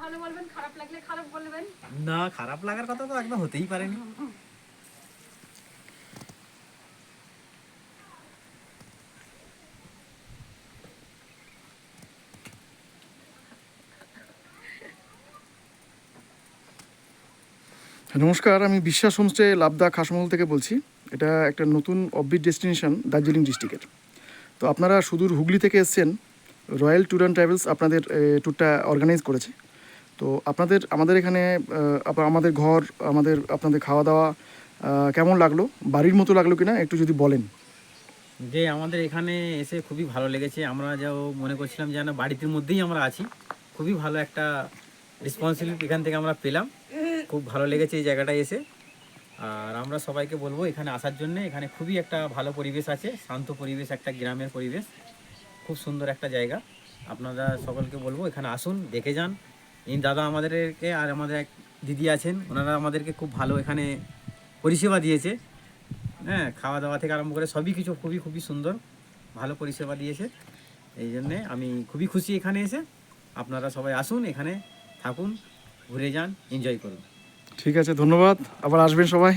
ভালো বলবেন, খারাপ লাগলে খারাপ বলবেন। না, খারাপ লাগার কথা তো একদম হতেই পারেনি। নমস্কার, আমি বিশ্বাস হোমস্টে লাবদা খাসমহল থেকে বলছি। এটা একটা নতুন অফবিট ডেস্টিনেশন দার্জিলিং ডিস্ট্রিক্টের। তো আপনারা সুদূর হুগলি থেকে এসছেন, রয়্যাল ট্যুর অ্যান্ড ট্রাভেলস আপনাদের ট্যুরটা অর্গানাইজ করেছে। তো আমাদের এখানে আমাদের ঘর, আপনাদের খাওয়া দাওয়া কেমন লাগলো, বাড়ির মতো লাগলো কিনা একটু যদি বলেন। যে আমাদের এখানে এসে খুবই ভালো লেগেছে। আমরা যাও মনে করছিলাম যেন বাড়ির মধ্যেই আমরা আছি। খুবই ভালো একটা রেসপন্সিবিলিটি এখান থেকে আমরা পেলাম। খুব ভালো লেগেছে এই জায়গাটায় এসে। আর আমরা সবাইকে বলবো এখানে আসার জন্য। এখানে খুবই একটা ভালো পরিবেশ আছে, শান্ত পরিবেশ, একটা গ্রামের পরিবেশ, খুব সুন্দর একটা জায়গা। আপনারা সকলকে বলবো এখানে আসুন, দেখে যান। এই দাদা আমাদেরকে আর আমাদের এক দিদি আছেন, ওনারা আমাদেরকে খুব ভালো এখানে পরিষেবা দিয়েছে। হ্যাঁ, খাওয়া দাওয়া থেকে আরম্ভ করে সবই কিছু খুবই খুবই সুন্দর, ভালো পরিষেবা দিয়েছে। এই জন্যে আমি খুবই খুশি এখানে এসে। আপনারা সবাই আসুন, এখানে থাকুন, ঘুরে যান, এনজয় করুন। ঠিক আছে, ধন্যবাদ, আবার আসবেন সবাই।